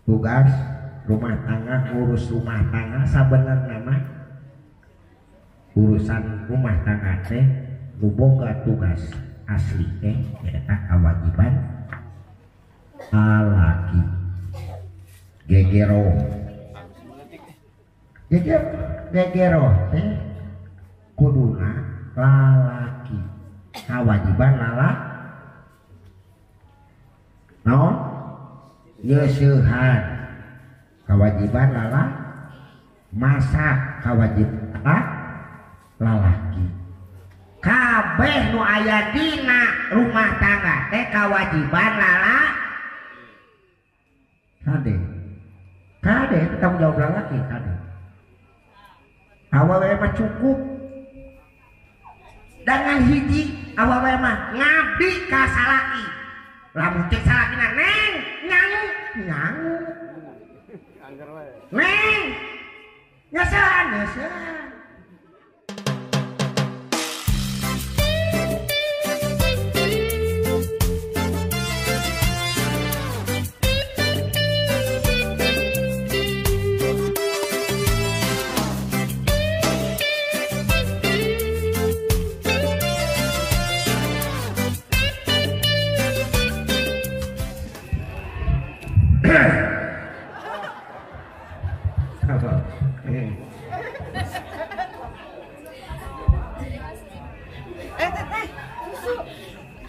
tugas rumah tangga, ngurus rumah tangga sabenerna mah urusan rumah tangga teh nu boga tugas asli teh eta kewajiban laki gegero teh kuduna lalaki kewajiban lalaki naon nyeusehan kewajiban masak kewajiban lalaki kabeh nu aya dina rumah tangga teh kewajiban kade tanggung jawab lalaki kade awewe mah cukup dengan hiji awewe mah ngabdi ka salaki lamun cek salakina neng nyangu neng nyesehan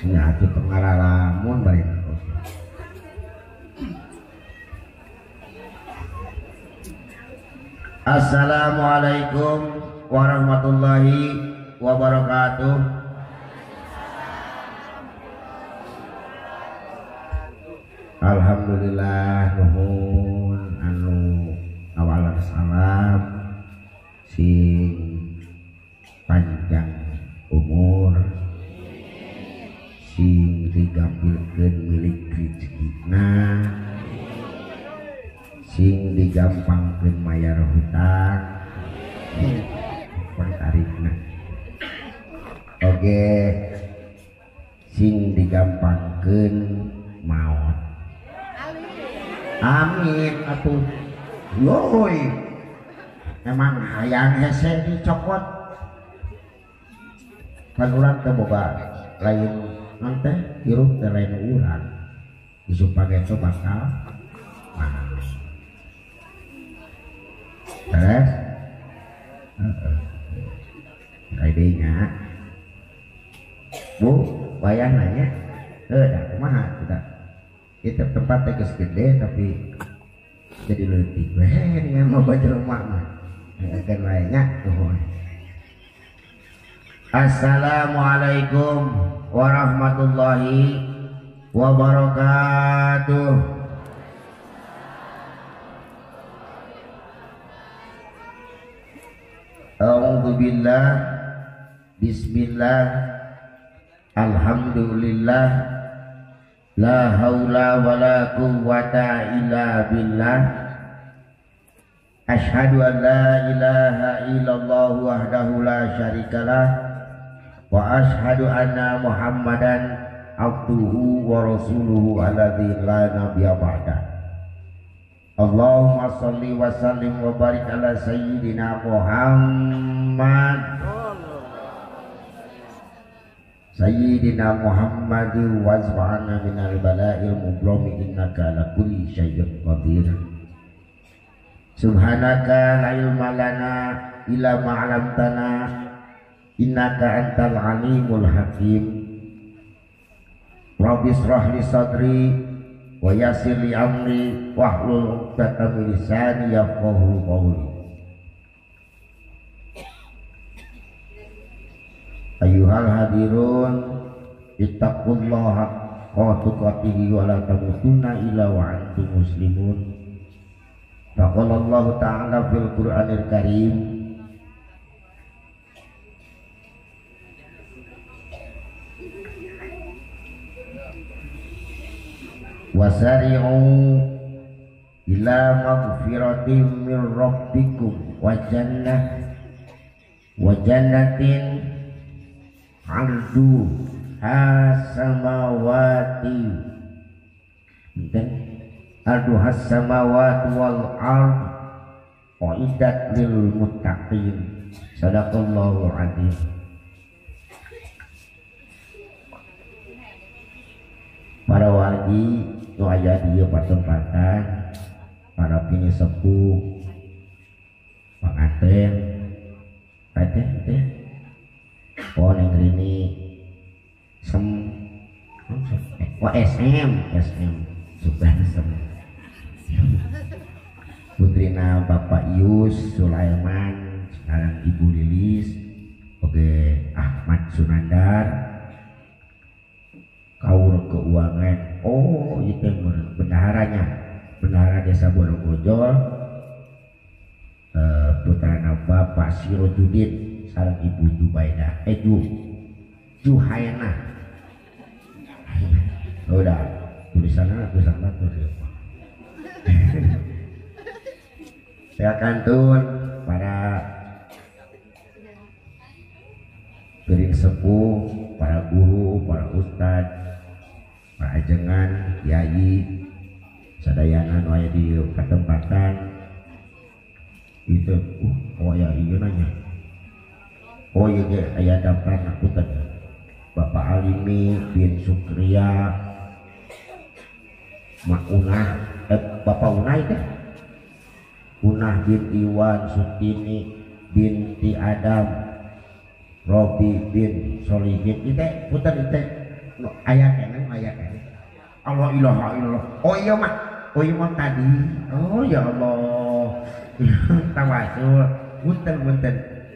nyatu pengaralamun balik. Assalamualaikum warahmatullahi wabarakatuh. Alhamdulillah nuhun anu awalan salam sing panjang umur sing digampilkeun milik rezekina sing digampangkeun mayar hutang pentarikna oge sing digampangkeun maot amin atuh yoi emang hayang hese dicopot kan urang teh boga lain nanti hirup teh lain urang isu pake itu bakal mahal terus idenya bu bayang nanya dah kumaha tidak kita tempat tegas gede tapi jadi letih dengan mau baca rumah mah akan lainnya Assalamualaikum warahmatullahi wabarakatuh. A'udzubillah, bismillah, alhamdulillah, la haula wala quwwata illa billah. Asyhadu an la ilaha illallah wahdahu la syarikalah wa asyhadu anna Muhammadan abduhu wa rasuluhu alladzi la nabiyya ba'da. Allahumma shalli wa sallim wa barik ala sayyidina Muhammad Sayyidina Muhammad wazba'ana minal bala'il mubrami innaka ala kulli syai'in qadir. Subhanaka la ilma lana illa ma 'allamtana innaka antal alimul hakim. Rabbi shrah li sadri wa yassir li amri wahlul 'uqdatam min lisani yafqahu qawli. Ayyuhal hadirun ittaqullaha haqqa tuqatih wa la tamutunna illa wa antum muslimun. Faqala Allah ta'ala fil Qur'anil Karim wasari'u ila maghfiratin min rabbikum wa jannatin 'arduha samawati arduhas samawati wal ard uiddat lil muttaqin. Sadaqallahu adzim. Para wargi nu aya di patempatan, para pinisepuh, panganten, teh oh neng rini SM sudah sem putrina Bapak Ius Sulaiman, sekarang Ibu Lilis, oke Ahmad Sunandar, kaur keuangan, oh itu bendaharanya, bendahara desa Borogojol, putrana Bapak Sirojudin, sareng Ibu Jubaidah, Juhaina. Udah tulisannya tuh. Saya kantun para piring sepuh, para guru, para ustad, para ajengan, yai, sadayana nu aya di katempatan itu. Oh ya iya nanya. Oh iya ge aya daftar aku tadi. Bapak Alimi bin Sukriya, Mak Unah, Bapak Unai teh. Unah bin Iwan Sutini binti Adam, Robi bin Solihin itu putar itu ayat kan Allah ilaha illallah. Oh iya mah tadi. Oh ya Allah. Tawasul punten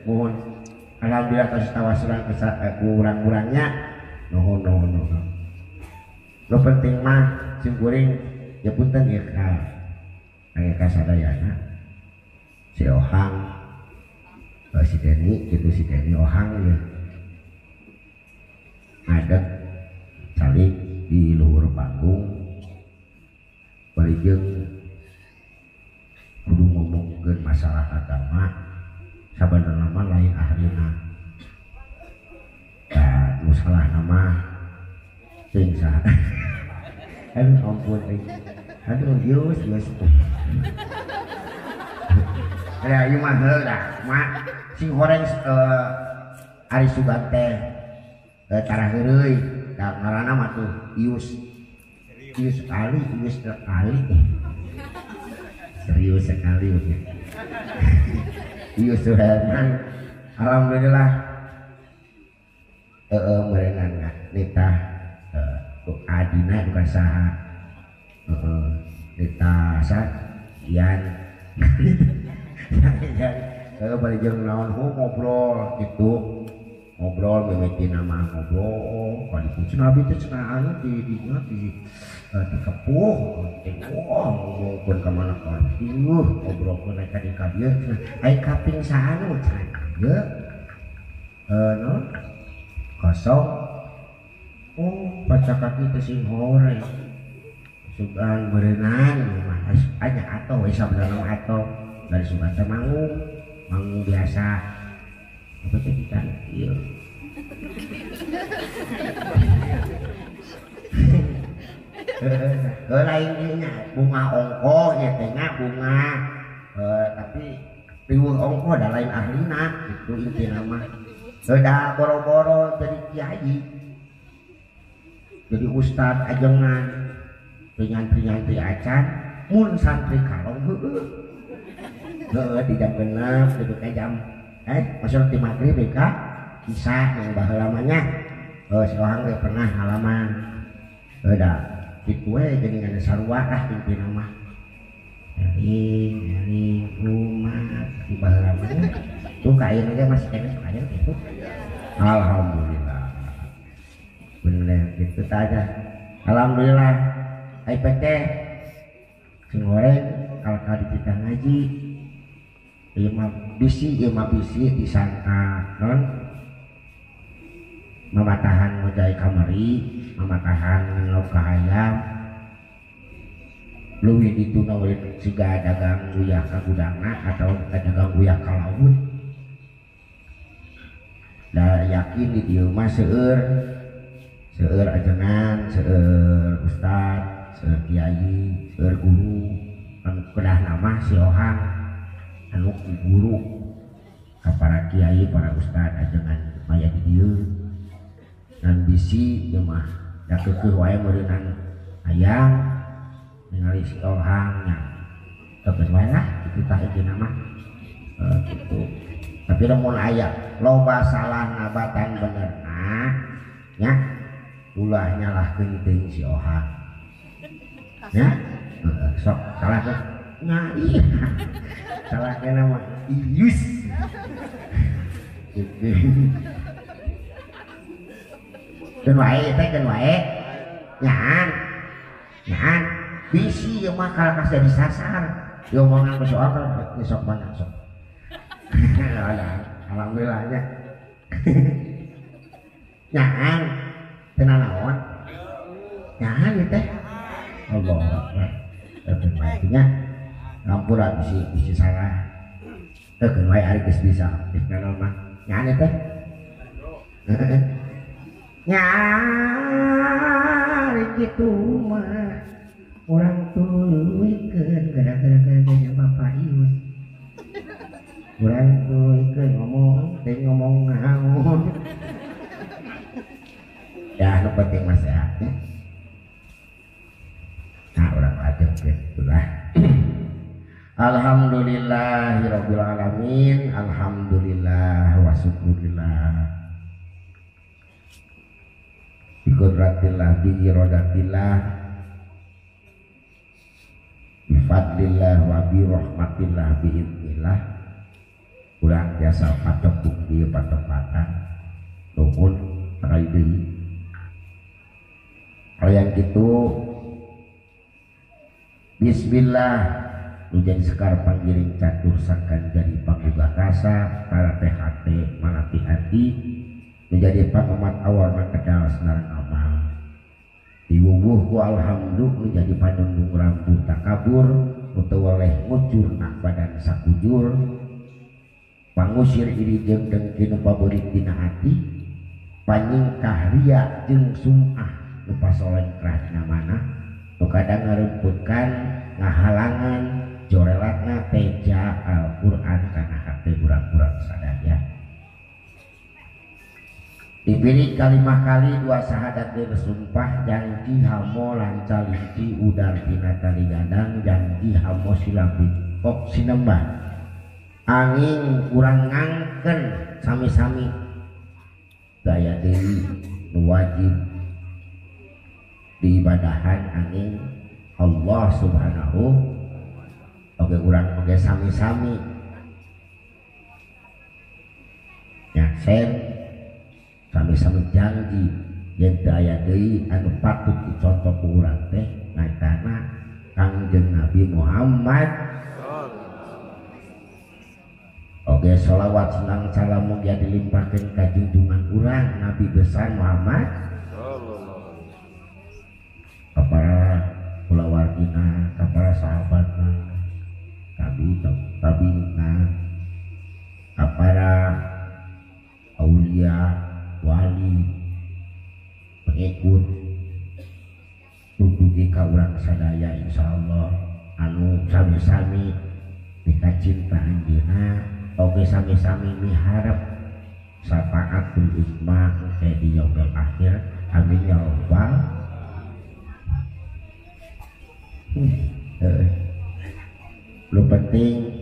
mohon alhamdulillah kasih tawasulan kurang-kurangnya no lo penting mah sim kuring ya punten ya kayak kasadayana si Ohang, si Deni gitu, si Deni Ohang ya ngadeg calik di luhur panggung barijeng kudu ngomongkeun masalah agama sabenerna mah lain ahlina da nu salah nama teuing saha aduh ampun aduh yus ada ieu mah heula mak sing goreng Ari Sugan teh cara heureuy da ngaranna mah tuh Ius Ali serius sekali Ius Sulaiman alhamdulillah merenang nitah adina bukan saha nitah Ian balik jeung naon ngobrol gitu, ngobrol mimiti nama ngobrol kali kucing nabi teh cenah anu di kepuh ngobrol ka mana ka ngobrol ke naik di ka dieu ai kaping saanu cenah kieu no kosong baca kaki teh sing hore sugan berenang mah anya atau we sabenerna atau dari sugan teh manggung biasa apa teh kita ieu lainnya bunga ongko ya tengah bunga tapi riweuh ongko da lain ahlina itu intina mah da boro-boro jadi kiai jadi ustad ajengan nyantri acan mun santri kalong di jam 6 duduk jam masuk di maghrib ya kisah yang baheula lamanya si orang gak pernah halaman udah gitu jadi ada sarua intina mah dari rumah di baheula lamanya tuh kain aja masih kena aja gitu alhamdulillah bener gitu aja alhamdulillah IPT sing goreng kalau kita ngaji ieu bisi disangka non mamatahan mojai kamari mamatahan lauk ayam leuwih dituna we siga dagang uyah ka gudangna atau dagang uyah ka laut da yakin di dieu mah seueur ajengan seueur ustad kiai guru anu kedah nama si Ohang anu guru ka para kiai para ustad ajengan maya di dieu ngan bisi ieu mah da keukeuh wae meureunan hayang ningali si Ohang nya teu wae lah kitu tah ajeuna mah gitu. Tapi lamun aya loba salah ngabatan benerna nya ulah nyalahkeun teuing si Ohang nya sok salah teh nya iya salah kena mah ius keun wae nyaan bisi ieu mah kalakas jadi sasar diomongan ku si Ohang sok banyak sok alhamdulillahnya nyaan tenan naon nyaan ieu teh Allah Akbar artinya ngampura bisi salah keun wae ari geus bisa geus naon mah nyaan teh nyari kitu mah urang tuluykeun gara-gara Bapak Ius urang tuluykeun ngomong ngaon ya nu penting mah sehat ya. Nah orang wajib itulah. Alhamdulillahirabbil alamin, alhamdulillah wa syukurillah. Bi qudratillah bi iradatillah. Bi fadlillah wa bi rahmatillah bi idznillah. Urang biasa patok bukti patokatan. Nuhun kali deui. Yang gitu bismillah menjadi sekar panggiring catur sangkan jadi panggugah rasa para THT manati hati menjadi pangamat awal makedal senaran amal diwuwuh ku alhamdulillah menjadi panembung rambu takabur utawa oleh ngucur nak badan sakujur pangusir iri jeung dengkinu paborit dina hati panyingkah ria jeung sum'ah lupa soleh kerahna mana nu kadang ngarempeukan ngahalangan jorelatna teja Al-Qur'an kana hate urang-urang sadaya dipilih kalimah kali dua sahadat bersumpah janji hamo lanca linci udar tina tali gadang janji hamo silabi kok sinembah angin urang ngangken sami-sami daya deui nu wajib diibadahan angin Allah subhanahu oke urang oke sami-sami nyaksen sami-sami janji yen aya deui anu patut dicontoh ku urang teh ngaitana Kangjeng Nabi Muhammad oke sholawat senang salam mugia dilimpahkeun ka junjungan urang Nabi besar Muhammad para kulawargina, para sahabatna, tabi'ina, para aulia, wali, pengikut, tutupi ka urang sadaya insyaallah anu sami-sami dikacinta anjeunna, oge sami-sami miharep syafaatul uzma di yaumil akhir. Amin ya rabbal. Lu penting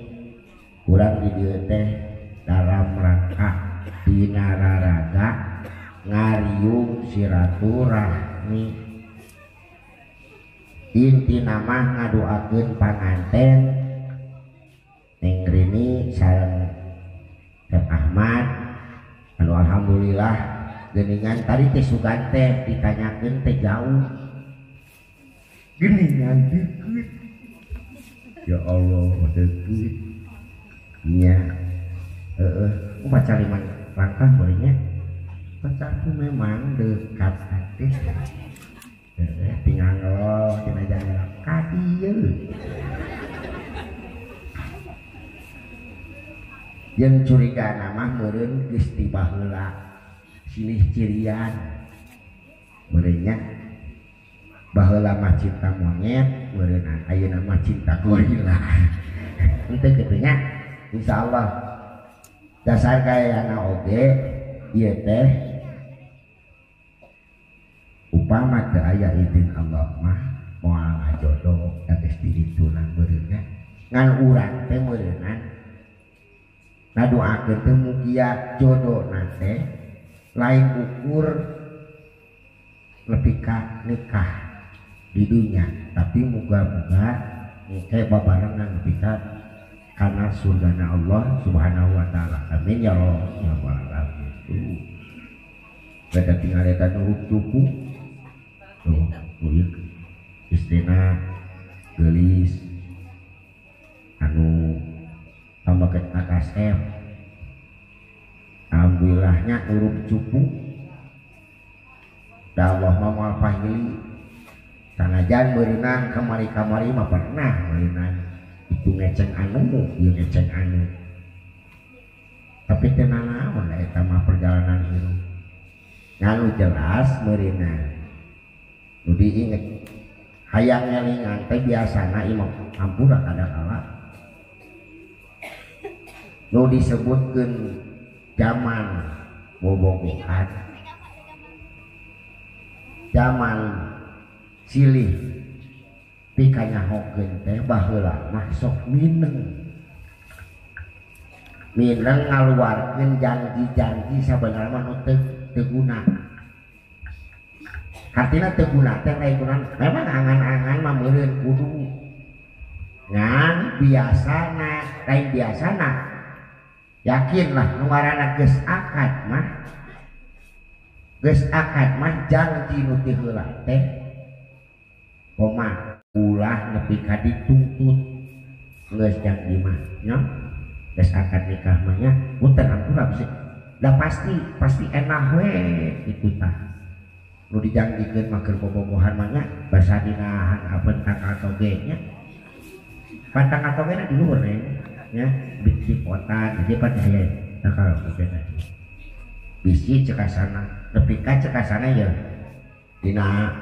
kurang di dieu teh dalam rangka dinararaga ngariung silaturahmi inti nama ngadoakeun panganten Neng Rini sareng Teh Ahmad anu alhamdulillah geuningan tadi teh sugan teh ditanyakeun teh jauh geuningan deukeut ya Allah deukeut nya pacar liman langkah bolehnya pacarku memang dekat hati tinggal ngeloh tina jalan kadieu yang curiga nama meureun geus tiba heula silih cirian meureunnya baheula mah cinta monyet meureunna ayeuna mah cinta gorila henteu kitu nya insyaallah dasar kayana oge ieu teh upama teu aya izin Allah mah moal ngajodoh da geus diritunan meureunna ngan urang teh meureunna ngadoakeun teh mugia jodohna teh lain ukur lebih ka nikah di dunia tapi moga-moga kayak babarengan lebih ka karena surgana Allah subhanahu wa ta'ala amin ya Allah ya Allah itu beda tinggal eta nurut cupu tuh istrina gelis anu pambaget AKSM alhamdulillahnya nurut cupu da Allah mah moal pahili sanajan beunang kamari-kamari mah pernah beunang itu ngeceng anu ieu ngeceng anu tapi teu naon eta mah perjalanan hirup nganu jelas beunang nu diinget hayang ngelingan teh biasana imam ampura kadang-kala nu disebutkeun zaman bobogohan zaman silih pikanyahokeun teh baheula mah sok mineng ngaluarkeun janji-janji sabenerna nu teu guna artina teu guna teh lain guna memang angan-angan mah meureun kudu ngan biasana lain biasana yakinlah nu ngaranna geus akad mah janji nu teu heula teh koma ulah nepi ka dituntut geus janji mah nya geus akad nikah mah nya punten ampura bisa da pasti enak we kitu tah nu dijanjikeun mah keur bobogohan mah nya basa dina pentang atoge nya pantang atoge na di luhur nya bisi kota jadi pada aya takal kena bisi cekasana nepi ka cekasana ya dina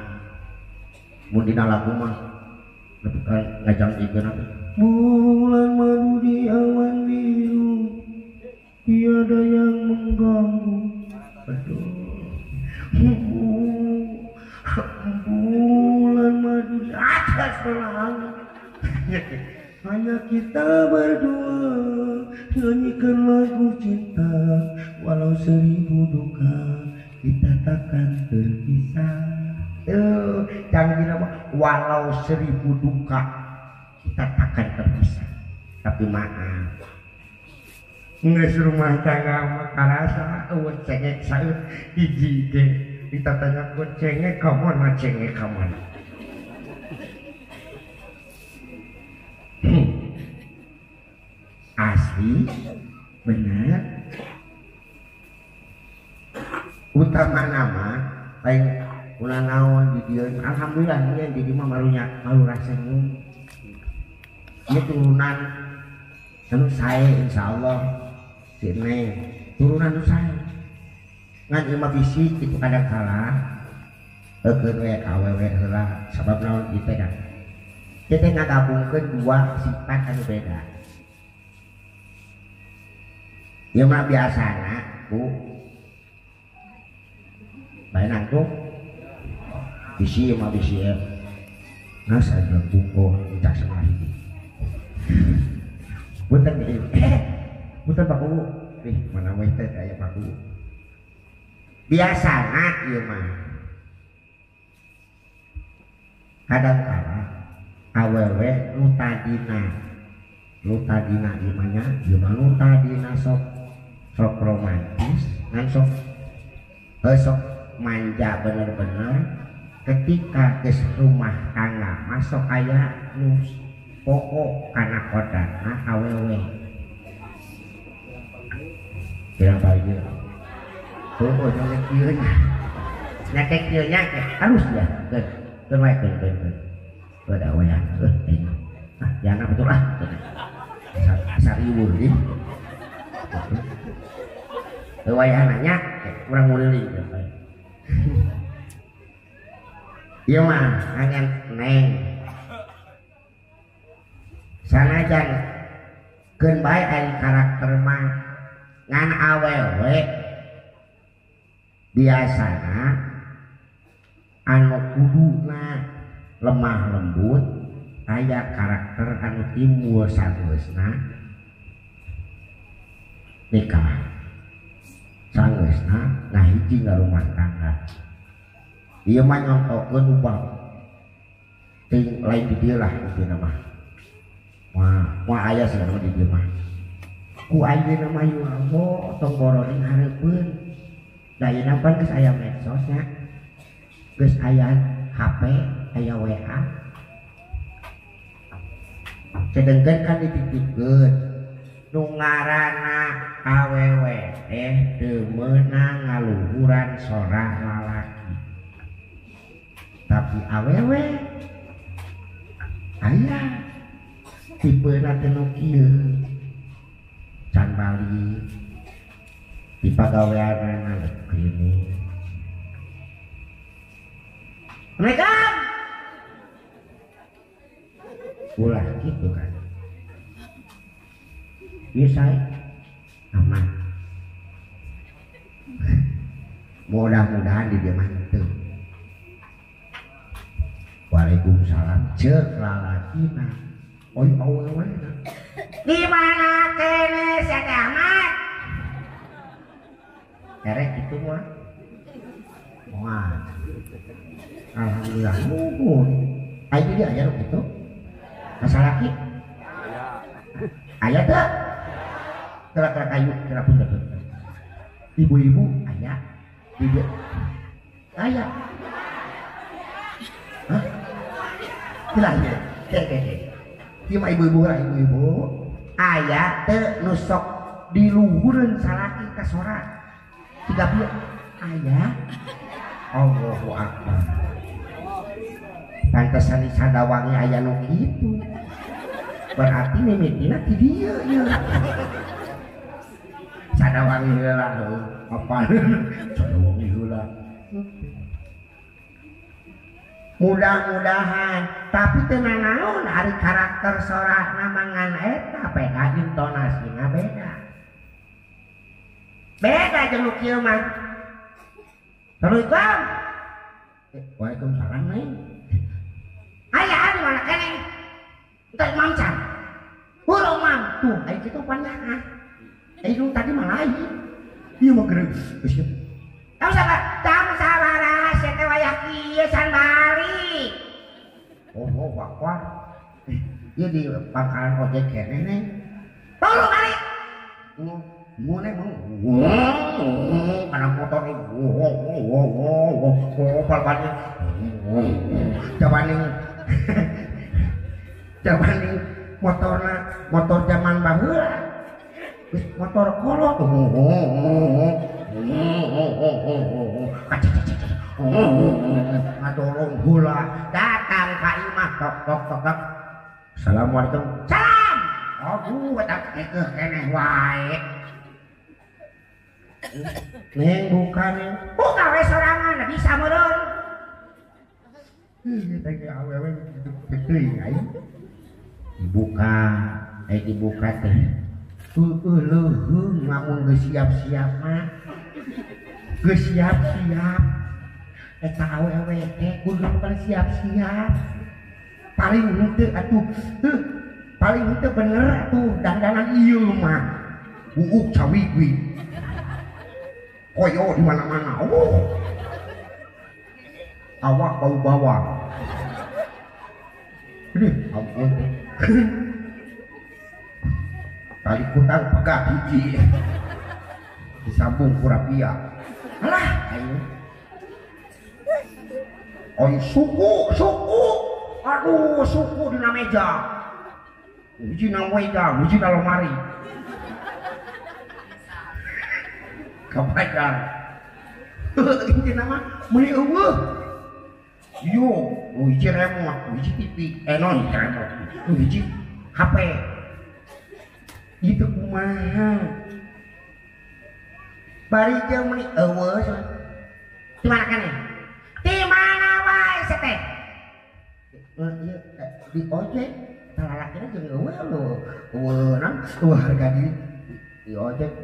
mun dina lagu mah nepi ka ngajangjikeun apa bulan madu di awan biru tiada yang mengganggu aduh bulan madu di atas langit hanya kita berdua nyanyikan lagu cinta walau 1000 duka kita takkan terpisah. Jangan bilang walau 1000 duka kita takkan terpisah. Tapi maaf nges rumah tangga makarasa cengek saya hiji ge kita tanya ku cengek kamu mah cengek kamu asli benar utama nama lain ulah naon di dieu alhamdulillah nya di dieu mah malu rasanya ieu turunan anu sae insyaallah si Neng turunan anu sae ngan ieu mah bisi kitu kadang kala eukeun we ka awewe heula sabab naon ieu teh dah kita ngagabungkeun dua sifat anu beda. Ieu mah biasana Bu bae tuh bisi mah bisi ya ngas aja buko cak semari punten ieu punten Pak Bu mana we teh aya Pak Bu biasana ieu mah kadang kala awewe nu tadina imanya ieu nu tadina sok romantis ngan sok manja bener-bener ketika geus rumah tangga masuk aya nu pokok kana kodana awewe pirang bae tuh jangan kieu nya nyakek kieu nya harus ya keun wae keun beda wayang jangan betul asal ibu ini wayang nanya kurang mulai Iya mah angin neng sanajan keun bae ari karakter mah ngan awewe biasana anu kuduna lemah lembut aya karakter anu timbul sageusna nikah sageusna ngahiji rumah tangga. Ieu mah nyontokeun ubah ting lain di dieu lah intina mah. Moal aya segala di dieu mah. Ku ayeuna mah ieu Allah tong boroding hareupeun. Da ayeuna pan geus aya medsos nya. Geus aya HP, aya WA. Sedengkeun kan dititipkeun nu ngaranna awewe teu meunang ngaluhuran sorah lalaki. Tapi awewe aya tipena teh nu kieu can bali di pagaweanna klinik. Mereka ulah gitu kan bisa aman. Mudah-mudahan di dia mantu. Waalaikumsalam cek lalakina oi awewe di mana kene Sete Ahmad erek gitu mah wah alhamdulillah nuhun ayo dia aya gitu masalah laki aya teh kira-kira kayu kira pun ibu-ibu aya di dia aya hah bilangnya ieu mah ibu-ibu lah ibu-ibu aya teu nu sok diluhureun salaki ka sorak tiga pieu aya Allahu Akbar pantesan di Sadawangi aya nu kitu berarti mimitina ti dieu ieu Sadawangi heula apa Sadawangi heula mudah-mudahan tapi tenang naon hari karakter sorak namangan eta PK intonasina beda jeung nu kieu mah. Assalamualaikum. Waalaikumsalam neng. Aya di mana kene? Entar mamcan. Hurung mam tuh aya kitu panjang. Aya tadi mah lain. Ieu mah geus. Tahu sabar, tahu sabaraha sete wayah kieu can balik. Oh, bakwa. Ieu di pangkalan ojek kene neng. Tolong balik. Mune karena motor palpanya jabaning motor zaman baheula motor kolot ngadolong heula datang ka imah tok tok tok. Assalamualaikum. Salam. Aduh wetak ekeuh keneh wae. Neng buka neng buka we sorangan bisa meureun teh ge awewe teuing aya dibuka dibuka teh leuheung lamun geus siap-siap mah geus siap-siap eta awewe teh kudu paling siap-siap paling henteu atuh paling henteu bener atuh dandanan ieu mah buuk cawigwi koyo di mana-mana. Awak bau bawang. Ampun. Tali kutang pegat hiji. Disambung kurapia. Alah, ayo. Oi suku. Aduh, suku dina meja. Hiji na meja, hiji na lemari. Kapadang ini nama meni eueuh yo hiji remote hiji TV non remote hiji HP itu kumaha bari jeung meni eueuh di mana kan di mana wae seteh? Di ojek talalakina jeung eueuh lu eueunan harga di ojek.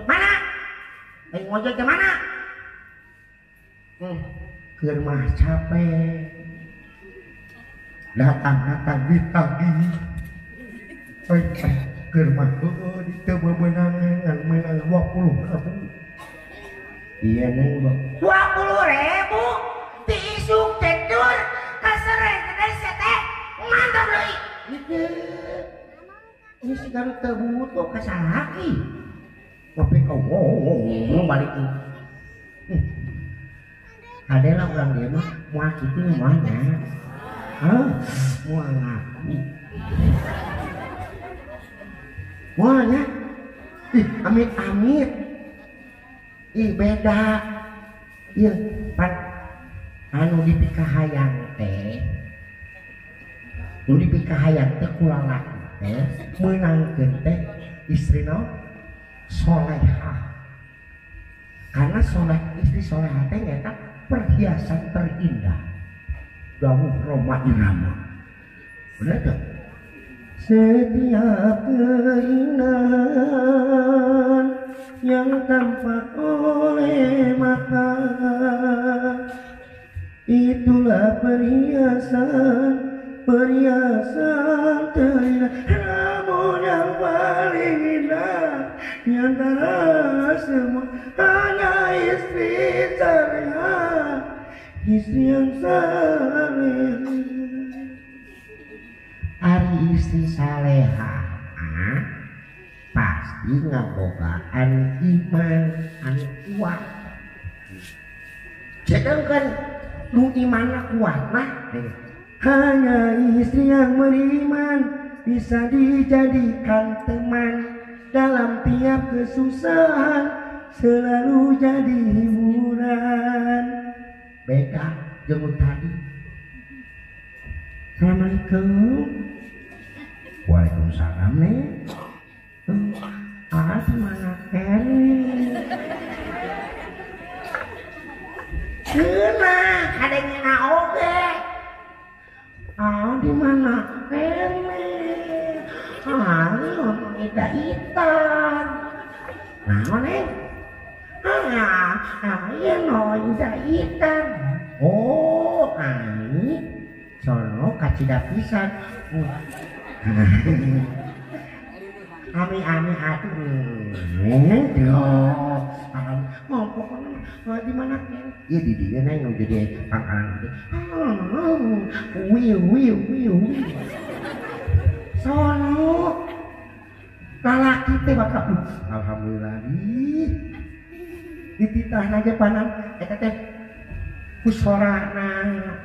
Mana? Aing ngojek ke mana? Keur mah capek datang ditagih keur mah diteu bebenangan menang 20.000. Iya neng 20.000 ti isuk cedur kasere gede seteh mantap deui. Ini sekarang terbutuh kasalaki ngopi kau balik ada lah orang dia mah mau gitu semuanya mau ngaku muanya amit beda iya pan anu dipikahayang teh nu dipikahayang teh kulalak teh menangkeun teh istrina solehah karena istri solehah teh eta perhiasan terindah dawuh Roma Irama bener tuh setiap keindahan yang tampak oleh mata itulah perhiasan terindah namun yang paling indah di antara semua hanya istri salehah, istri yang saleh. Ari istri salehah pasti ngabogaan iman anu kuat. Sedangkan nu imanna kuat mah hanya istri yang beriman bisa dijadikan teman dalam tiap kesusahan, selalu jadi hiburan. Beda jeung tadi. Assalamualaikum. Waalaikumsalam nih. Mana Eri? Kena kadengna oge. Di mana Eri? Ini ngomong ita-itan. Nah, nih. Iya no ita-itan. Oh, ini sono kacida pisan. Ami atuh. Mau pokoknya di mana kan? Ya di dia neng jadi pangkalan itu. Wiu. Sono lalaki teh bakal alhamdulillah dititah aja panan eta teh kusorana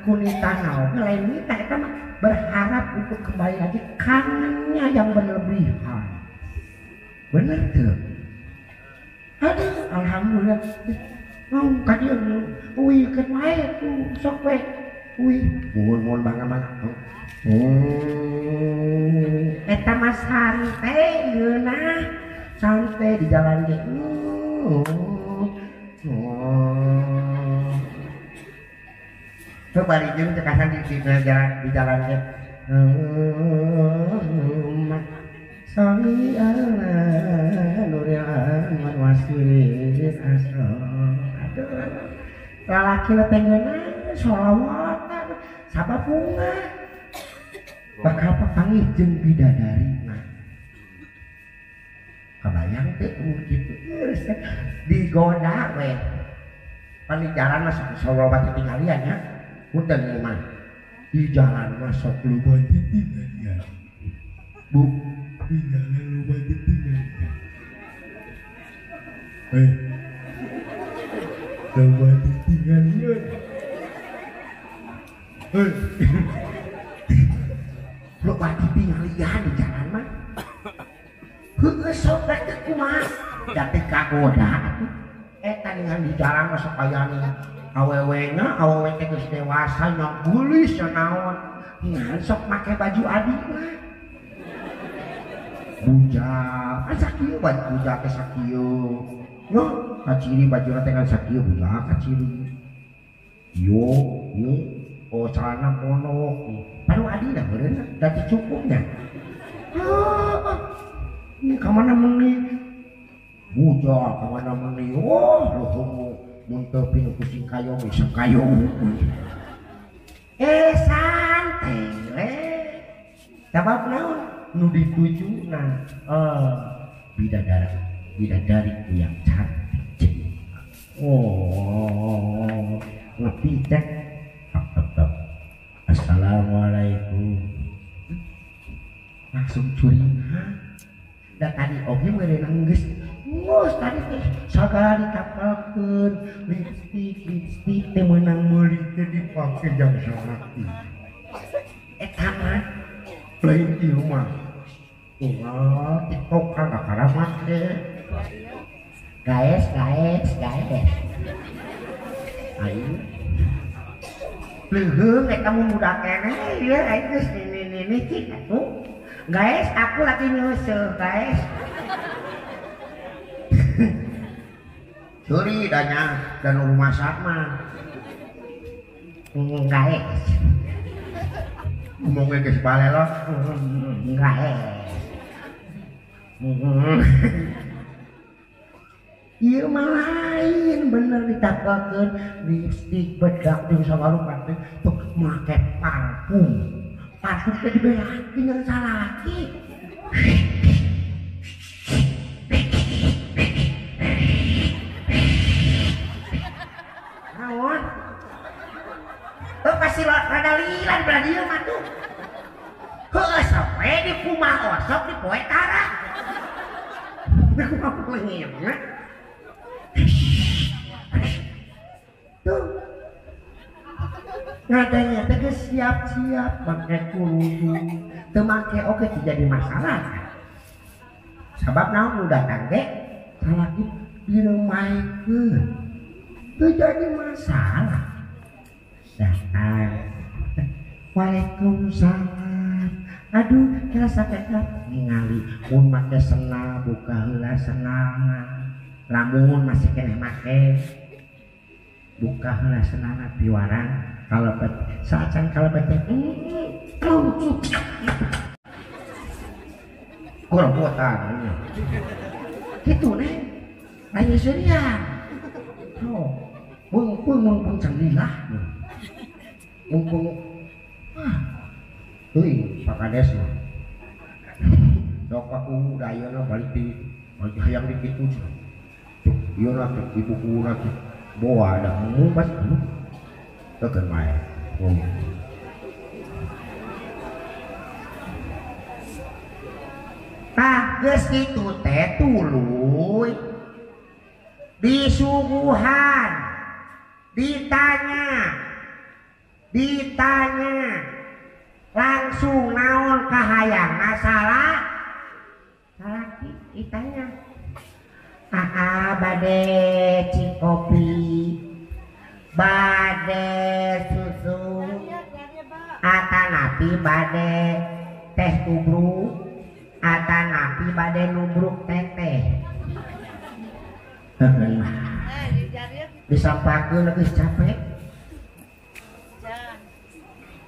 kunitana lain nita eta mah berharap untuk kembali lagi kangennya yang berlebihan. Bener tuh. Aduh alhamdulillah. Kadieu ket wae tuh sok we. Muhun banget. Eta mah santai geunah. Santai di jalan ge. Coba dijeng cekasan di jalan ge. Sami Allah nuril aman wasirin asro. Aduh. Lalaki teh geunah sholawat sabab bunga. Bakal papanggih jeung bidadari nah. Kabayang teh kitu digoda we. Pan di jalan mah sok sholawat tingalian nya. Punten mah. Di jalan mah sok lupa tingalian. Bu, di jalan lupa tingalian. Lupa tingalian. Lupa tingalian di jalan mah. Heueuh sok teh kumaha? Da teh kagoda atuh. Eta dengan di jalan mah sok aya awewe-nya, awewe teh geus dewasa nya gulis naon. Ngan sok make baju adina. Bujak, sakieu baju bujak teh sakieu. Yo, kaciri bajuna teh kan sakieu bujak kaciri. Yo, oh celana monok baru adina bener dati cukupnya ini kemana meni bujal kemana meni lu muntah pinu kucing kayong iseng kayong santai sabab naon nu ditujuna bidadari ku yang cantik ngerti teh assalamualaikum langsung curiga dan tadi oke mere nangis ngos tadi teh sagala ditapalkeun lipstik teh meunang meuli teh dipake jang sakti eta mah lain ieu mah TikTok kan karamat deh guys ayo leuheung kamu muda kene ieu geus ini cik atuh guys aku lagi nyusul guys suri danya dan rumah sama guys ngomongnya ke sepalelo guys iya mah lain bener ditapkakeun lipstik bedak jeung sagarupa teh tuh make parfum teh dibelakeun yang salaki naon pasti rada lilan belah dieu mah tuh heuh sampe di kumaha osok di poe tara aku mau pelengnya tuh ngadanya teh siap-siap pakai kudu teu make oke jadi masalah sabab naon udah tangge salaki diremaikeun teu jadi masalah datang waalaikumsalam aduh kira sakit ningali mun make senal buka heula senal lamun masih keneh make buka heula senal piwaran kalau saacan kalau teh kurang kuatan gitu nih lain serian mumpung cendilah mumpung tuh Pak Kades mah sok aku dayana balik hayang di kitu cuk ieu na teh ibu kurang boa ada mumpas teukeun wae geus kitu teh tuluy disuguhan ditanya langsung naon kahayang masalah salaki ditanya bade cikopi bade susu atanapi bade teh tubruk atanapi bade nubruk teteh disampakeun geus capek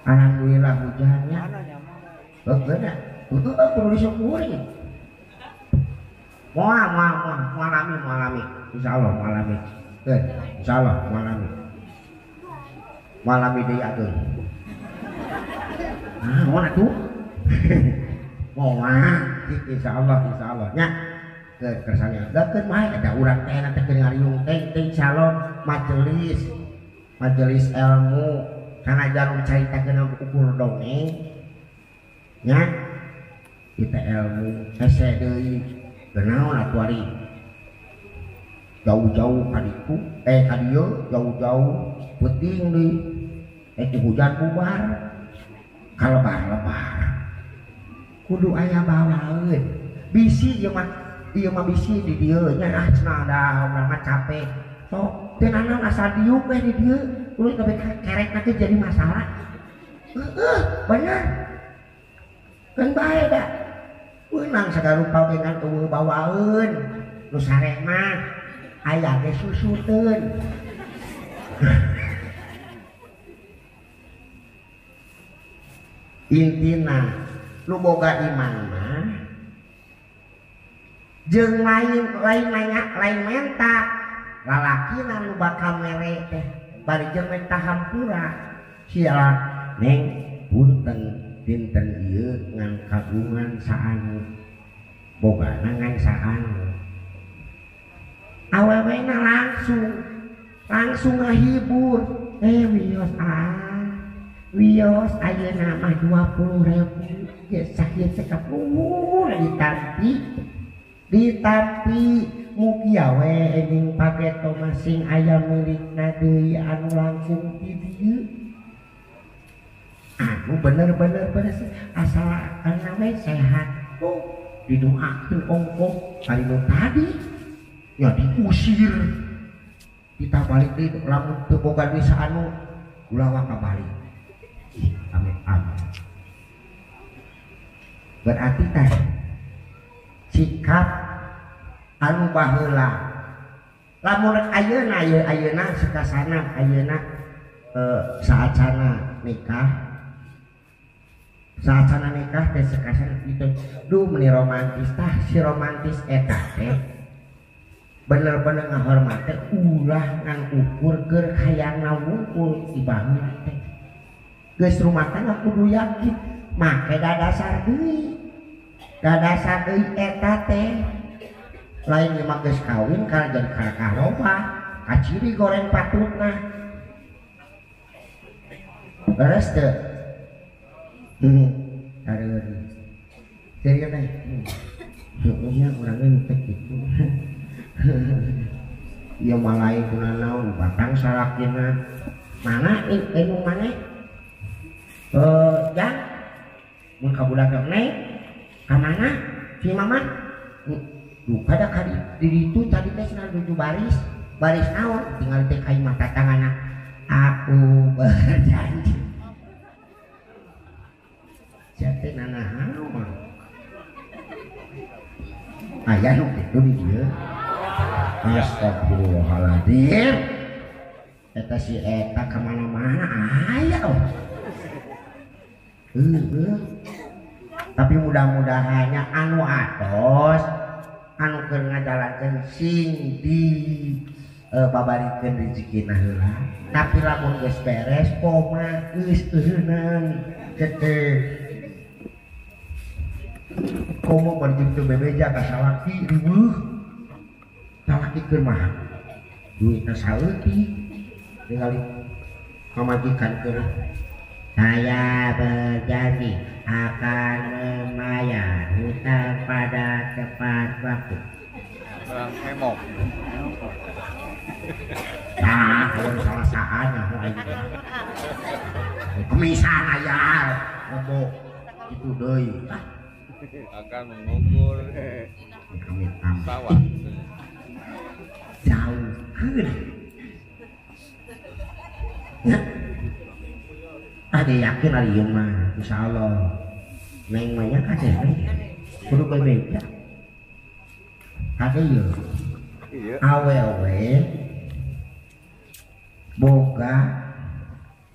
alhamdulillah hujannya bener perlu disyukuri malami insyaallah malami deui atuh moal atuh moal insyaallah nya kersane dakeun mah eta urang teh teh ngariung teh insyaallah majelis ilmu kana jarum caritakeun ukur dongeng nya kita ilmu hese deui kenaon atuh ari jauh-jauh kadiku kadieu jauh-jauh penting deui hujan bubar kalebar kudu aya bawaeun bisi ieu mah bisi di dieu nya cenah da urang mah capek sok teu naon asal diuk we di dieu ulah kabeh kerek nanti jadi masalah bener kan bae da beunang sagarupa dengan eueuh bawaeun nu sareh mah aya ge susuteun intina lu boga iman mah jeung lain menta lalakina nu bakal mere teh bari jeung menta hampura sia neng punten dinten ieu ngan kagungan saanu bogana ngan saanu awewena langsung ngahibur wios ayeuna mah 20.000 ge sakieu sekapuluh ditampi mugi we ening pageto masing aya milikna deui anu langkung di dieu anu bener-bener asal kana we sehat didoakeun ongkong kali nu tadi ya diusir kita balik deui lamun teu boga duit saanu kulawa kabalik amit-amit berarti teh sikap anu baheula lamun ayeuna sekasana ayeuna saat sana nikah teh sekasana itu duh meni romantis tah si romantis eta teh bener-bener ngahormat teh ulah ngan ukur keur hayang ngawungkul ibadah teh geus rumah tangga kudu yakin make dadasar deui eta teh lain mah geus kawin kana jadi karoba kaciri goreng patutna beres teu aduh serius teh nya urang teh kitu ieu mah lain kunaon batang salakina mana anu mana dan mun ka budak neng ka mana si mama kada kali di itu tadi teh cenah 7 baris naon tinggal teh kai mata tangana aku berjanji jate nanaon aya nu kitu di dieu astagfirullahaladzim eta si eta ka mana-mana aya tapi mudah-mudahannya anu atos anu keur ngajalankeun sing di babarikeun rezekina heula tapi lamun geus beres koma geus eueunan gede komo berjung teu bebeja ka salaki riweuh salaki keur mah duitna saeutik ningali pamajikan keur saya berjanji akan membayar hutang pada tepat waktu. Bang hemok. Nah, kalau salah saatnya pemisahan aja, ngomong itu doi. Akan mengukur sawah. Jauh kan? Ya. Ada yakin ada yang mah, insya Allah. Neng banyak ada neng, kudu berbeda. Ada ya, awewe, boga,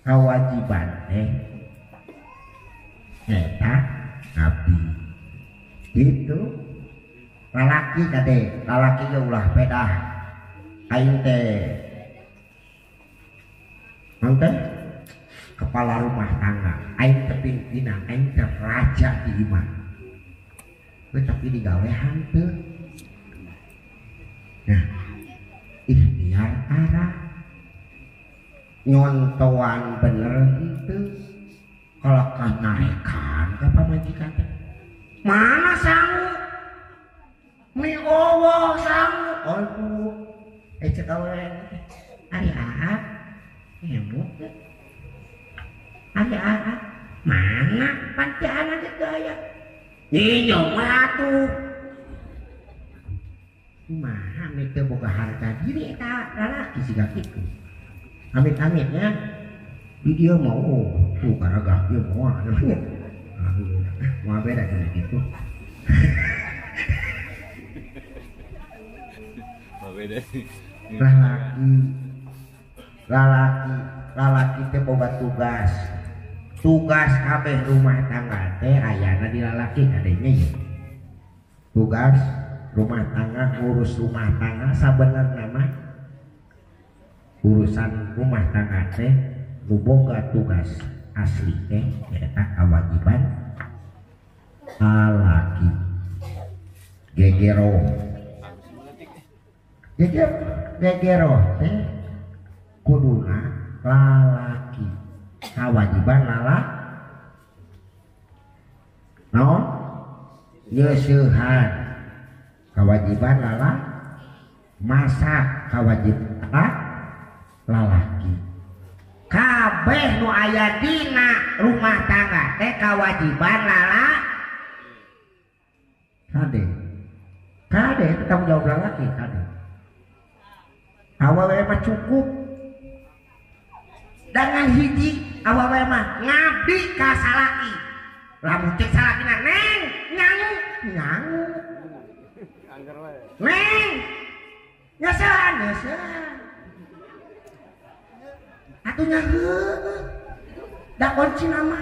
kewajiban eta abdi. Itu lalaki kade, lalaki ge ulah pedah. Aing teh, nanti kepala rumah tangga, aing pimpinan, aing raja di iman. Tapi digawe hanteu. Nah, ikhtiar arah nyontoan bener itu kalau kanarekan ke pamajikan teh mana sanggup mi owo sanggup aduh cek awewe ari aap hemut ari aap mana pancaan aja gaya nyinyong mah atuh kumaha mikir boga harga diri eta lalaki siga kitu amit-amitnya di dia mau tuh karena gak dia mau mau beda kayak gitu lalaki teh boga tugas kabeh rumah tangga teh ayana di lalaki kadenya ya. Tugas rumah tangga ngurus rumah tangga sabenerna mah urusan rumah tangga teh nu boga tugas asli teh eta kewajiban lalaki. Gegero gegero teh kuduna lalaki kewajiban lalaki naon nyeusehan kewajiban lalaki masak kewajiban lalaki kabeh nu aya dina rumah tangga teh kewajiban lalaki kade tanggung jawab lalaki kade awewe mah cukup dengan hiji awewe mah ngabdi ka salaki lamun cek salakina neng nyangu neng nyesehan atunya da kunci nama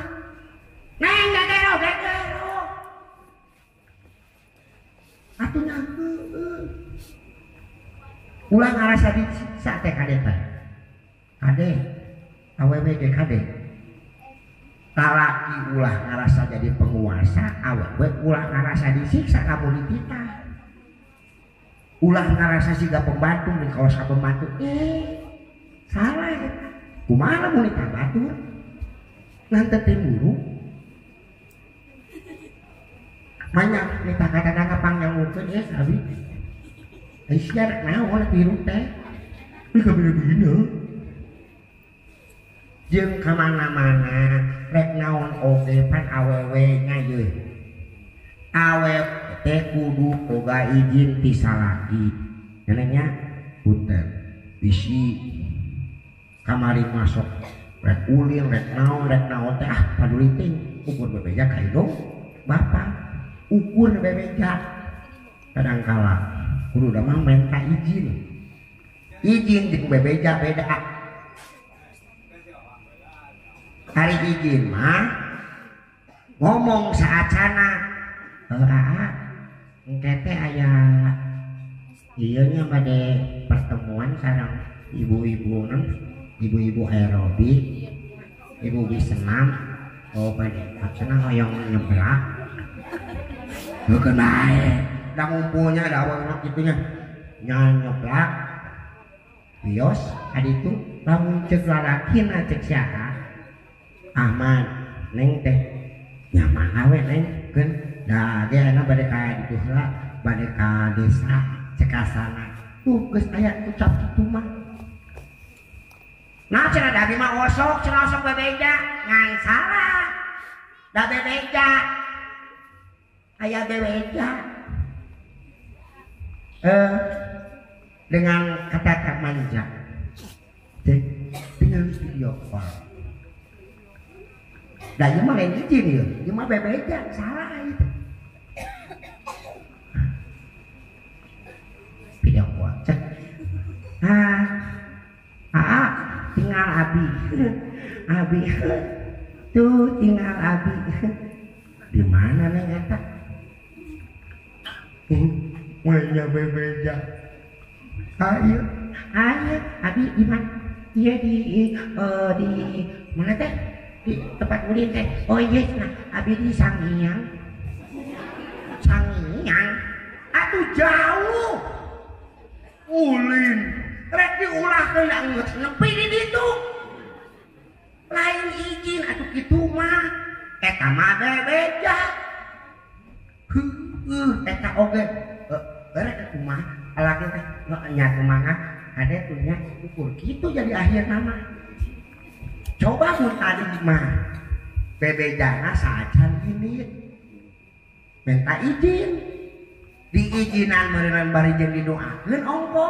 neng gegero atunya ulah ngarasa disiksa teh kade awewe ge kade lalaki ulah ngarasa jadi penguasa awewe ulah ngarasa disiksa kamu dititah ulah ngarasa siga pembantu di kawasan pembantu salah ya kumaha mun ditambatur ngan teh mulu banyak minta kata-kata panggangkeun abi siar naon biru teh bener-bener jeung kamana-mana rek naon oge pan awewe ngayeun awewe teh kudu boga izin ti salaki nanya punten bisi kamari masuk rek ulin rek naon teh paduli ting ukur bebeja ka hidung bapak ukur bebeja kadangkala kudu da mah minta izin jeung bebeja beda hari izin mah ngomong saacana engke teh aya ieu nya bade pertemuan sareng ibu-ibu aerobik ibu senam bade maksudna hoyong nyeblak heuh kenae da ngumpulnya da awalna kitunya nyeblak bios aditu lamun ceuk lalakina ceuk siapa Ahmad neng teh nyaman we neng keun da ge ana bade ka ditu heula bade ka desa cekasana tuh geus aya ucap kitu mah nah cenah da mah osok cenah osok bebeja ngan salah da bebeja aya bebeja dengan kata manja dengan video call dah ieu mah lain izin ieu mah bebeja salah itu video call cek tinggal abi tuh tinggal abi di mana neng eta wanya bebeja ayo abi di mana iya di mana teh di tempat ulin teh oh iya nah abi di Sangiang atuh jauh ulin rek diulah kena ngeus nepi di ditu lain izin atuh kitu mah eta mah bebeja eta oge rek kumaha alaki teh nya kumaha ade tuh nya ukur kitu jadi akhir nama coba mun tadi mah bebejana saacan ini minta izin diizinan meureun bari jeung didoakeun ongko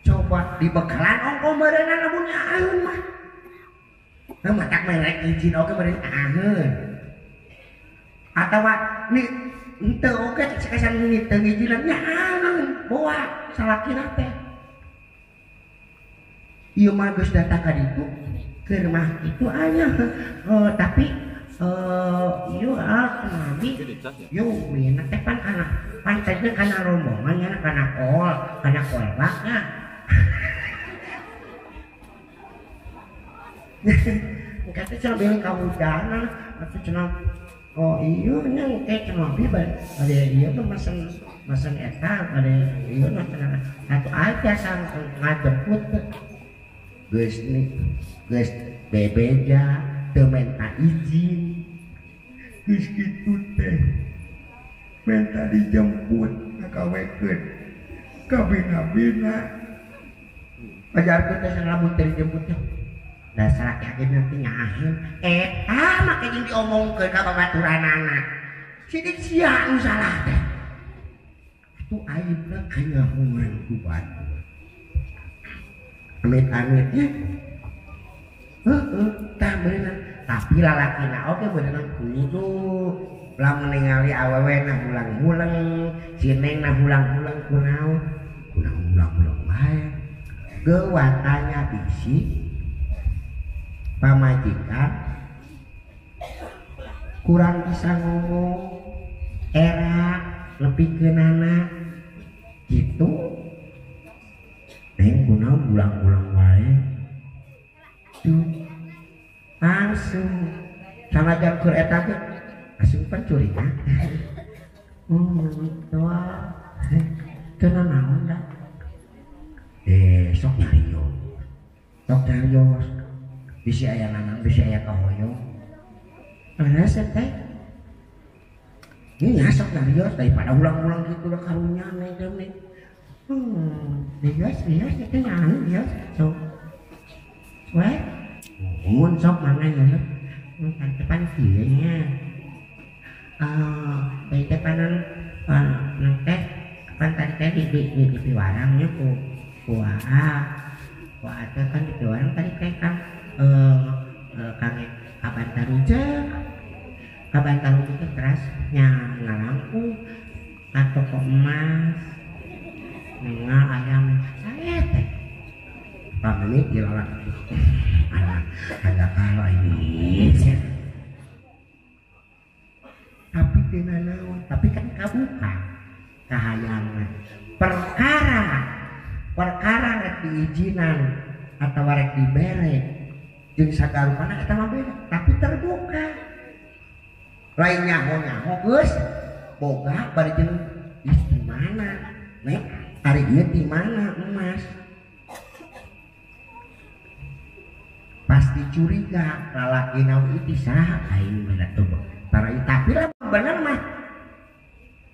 coba dibekalan ongko meureunna lamun aeun mah matak merek izin oge bari aeun atawa ni henteu oge cekasan ni teu izinan nya aeun bawa salakina teh ieu mah geus datang ka ditu keur mah itu aja tapi ieu nabi yo mina teh pan kana pantegna kana rombongan nya kana kolbaknya kata sambil kahujanan atau cenah oh iya nya teh cenah bi bade ieu mah mesen eta bade ieu mah cenah atuh aja sang ngajemput geus bebeja teu minta izin geus kitu teh minta dijemput ngagawekeun ka bina-bina pajarkeun teh lamun teu dijemput teh dasar laki-laki nanti nyahin eta make jeung diomongkeun ka babaturanana sidik sia nu salah teh atuh aibna kanyahoan ku batur amit-amitnya tah beunang tapi lalakina oge beunang kudu lamun ningali awewe na hulang-hulang si neng na hulang-hulang kunaon hulang-hulang wae gewatanya bisi pamajikan kurang bisa ngomong era nepikeunana gitu neng kunaon ulang-ulang wae tuh langsung sanajan keur eta teh langsung pencuriga doa kenal naon dah sok nyarios bisi aya nanang bisi aya kahoyong resep teh ini sok nyarios daripada ulang-ulang gitu lah karunya nih Dios itu nyanyi Dios sok weh mun sok mana ya kan depan kieunya baik depanan nanti kan tadi di piwarangnya kuah teh kan di piwarang tadi teh kan kami kaban taruh itu keras ngalampu atau kok emas nengal ayam saya teh pamit dilalat ada kalau ini tapi dina naon tapi kan kabuka kahayangan perkara rek diizinan atau rek dibere jeung sagarupana eta mah beda tapi terbuka lain nyaho geus boga bari jeung di mana nek ari ieu di mana emas pasti curiga lalaki naon itu saha aing beda tuh tapi lah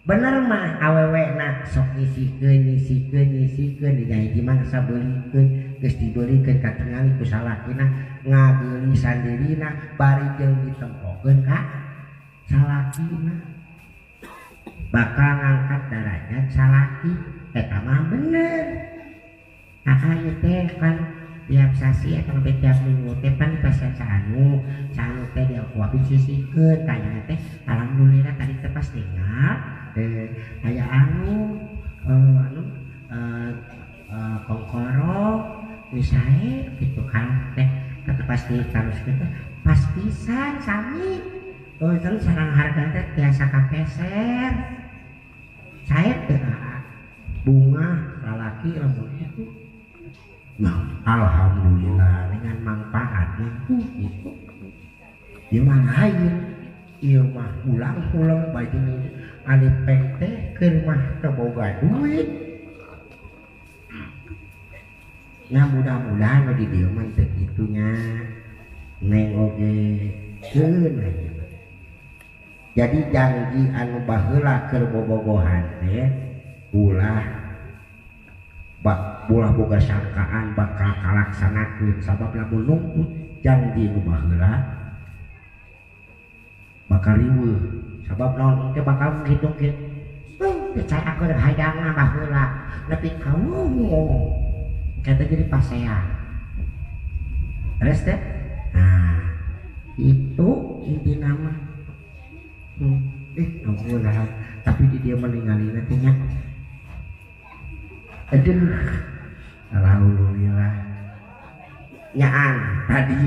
bener mah awewe na sok nyisikeun digaji mangsa beulikeun geus dibeuleikeun ka tingali ku salakina ngageuli sandirina bari jeung ditempokeun ka salakina bakal ngangkat derajat salaki eta mah bener ieu teh kan tiap sasi atau tiap minggu teh pan pasien canu teh dia kuabin sisikeun tanya teh alhamdulillah tadi teh pas tinggal aya kongkoro misalnya gitu kan teh kata pasti terus gitu pas pisan sami terus sareng harga teh biasa kapeser saya teh bunga lalaki lamun itu nah alhamdulillah dengan manfaatnya gitu gimana lain iya mah pulang baju alif pek teh keur mah teboga duit nya mudah-mudahan di dieu mah teh kitunya neng oge keun jadi janji anu baheula keur bobogohan teh ulah boga sangkaan bakal kalaksanakeun sabab lamun numput janji nu baheula bakal riweuh sabab naon teh bakal ngitungkeun cara keur hayangna baheula nepi ka kata jadi pasean terus teh nah itu inti nama alhamdulillah tapi di dia meninggalina teh nya aduh alhamdulillah nyaan tadi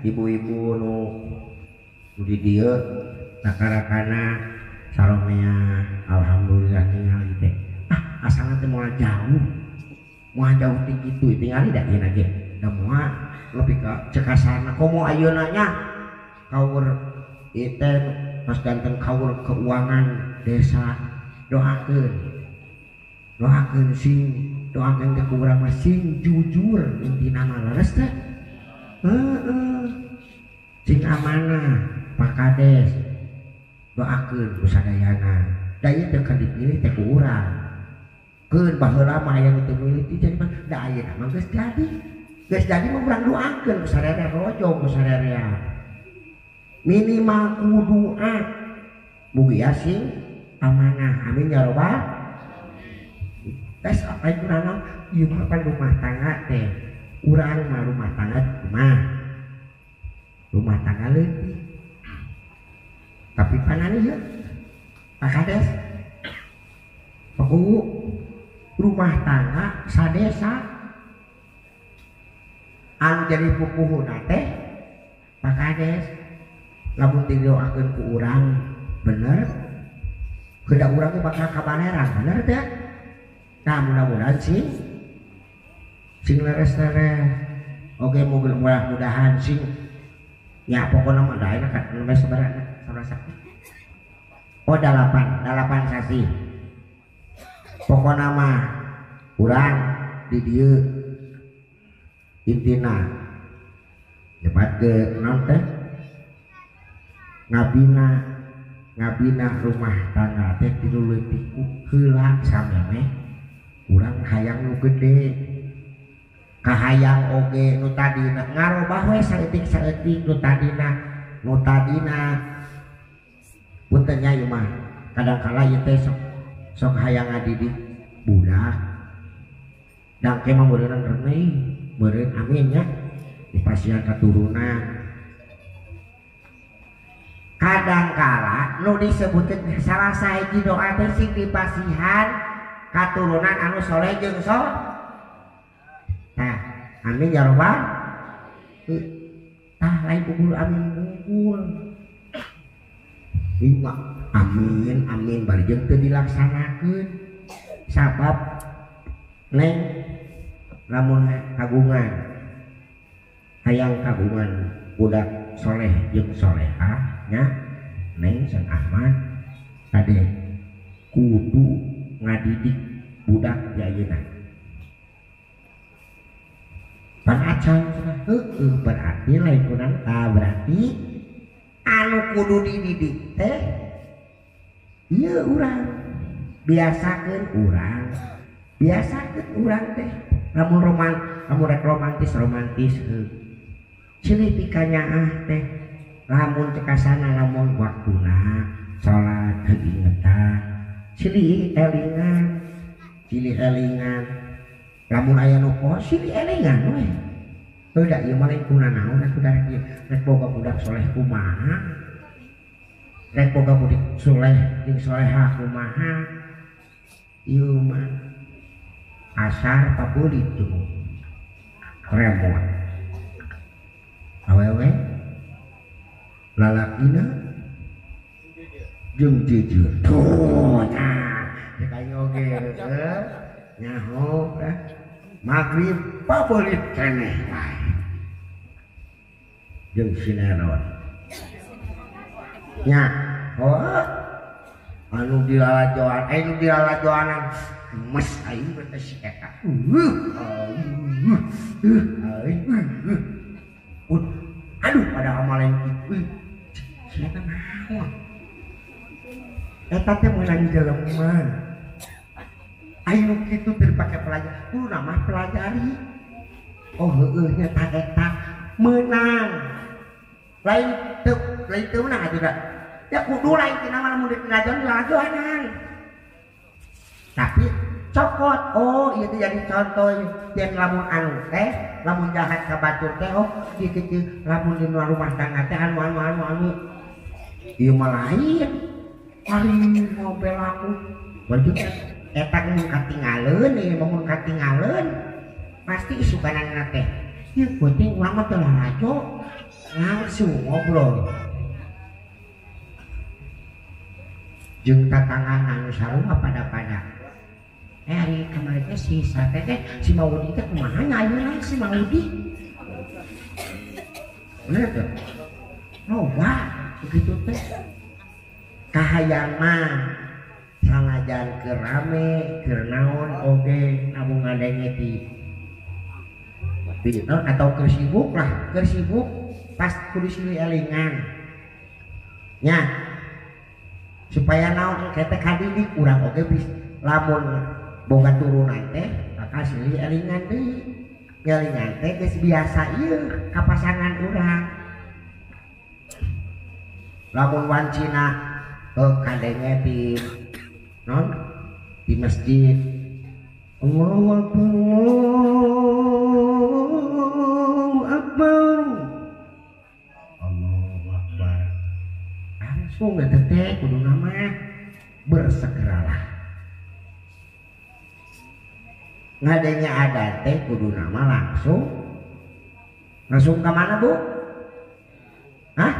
ibu-ibu nu di dieu nakarakana saromea alhamdulillah ningali teh asalna teh moal jauh ti kitu tingali da ieu ge da moal lebih ka cekasarna komo ayeuna nya kaur iten pas ganteng kaur keuangan desa doakeun sing doakeun teh ku urang mah sing jujur intina mah leres teh sing amanah Pak Kades doakeun ku sadayana da ieu teh kan dipilih teh ku urang keun baheula mah aya nu teu milih teh jadi mah da ayeuna mah geus jadi mah urang doakeun ku sadayana rojo ku sadayana minimal kudu mugi sing amanah amin ya robbal tes apa itu urang ieu mah kan rumah tangga teh urang mah rumah tangga rumah tangga leutik tapi panani ya Pak Kades pokok rumah tangga sadesa anu jadi pupuhuna teh Pak Kades lamun didoakeun ku urang bener kedah urang teh bakal kabaneran bener teh nah mudah-mudahan sing leres oke mudah-mudahan sing ya pokoknya mah da ayeuna kan nembe sabaraha oh 8 sasi pokoknya mah urang di dieu intina cepat ke naon teh ngabina rumah tangga teh tilu leutik heula sameme urang hayang nu gede kahayang oge nu tadina ngarobah we saeutik nu tadina punten nya ieu mah kadangkala ieu teh sok hayang ngadidik budak dangke mah meureun reneh meureun amin nya dipasihan katurunan kadangkala nu disebutkeun salah sahiji doa teh sing dipasihan katurunan anu soleh jeung nah amin ya robbal lain bubul amin bubul amin bari jeung teu dilaksanakeun sabab neng lamun kagungan hayang kagungan budak soleh jeung solehah nya neng Sen Ahmad tadi kudu ngadidik budak di ayeuna pan acan berarti lain kunang berarti anu kudu dididik teh ieu urang biasakeun urang teh lamun rek romantis cili pikanyaah teh lamun cekasana lamun waktuna salat keingetan cili elingan lamun aya nu poho cili elingan we heuh da ieu mah lain kunaon atuh da rek boga budak soleh kumaha rek boga budak soleh jeung solehah kumaha ieu mah asar pabulit tuh remot awewe lalakina jeung jujur tuh nah kayu oge nyaho magrib pabulit keneh wae jeung sinetron nya anu dilalajoanan mes aing teh si eta aduh pada amal yang itu siapa naon eta teh meunang jelema aing nu kitu teu dipake pelajari kudu nama pelajari oh heueuh nya ta eta meunang lain teu meunang atuh da ya kudu lain tina lamun dilajoan tapi cokot oh ieu teh jadi contoh yen lamun anu teh lamun jahat ka batur teh oh kieu lamun di rumah tangga teh anu ieu mah lain ari ngobel aku baju eta mun katingaleun ieu mun katingaleun pasti isukanana teh ieu penting urang mah teu lalajo langsung ngobrol jeung tatangan anu sarua pada hari kemarin si sate teh si Maudi teh kumaha ayeuna si Maudi bener tuh wah begitu teh kahayang mah sangajan keur rame keur naon oge nabung ngadenge ti atau keur sibuk pas kudu silih elingan nya supaya naon ketek hadidik urang oge bis lamun boga turunan teh bakal silih elingan deui elingan teh geus biasa ieu ka pasangan urang lamun wancina kadenge di non di masjid Allahu Akbar Allahu Akbar langsung ngedetek kudu nama bersegeralah ngadenya ada teh kudu nama langsung ke mana bu? Hah?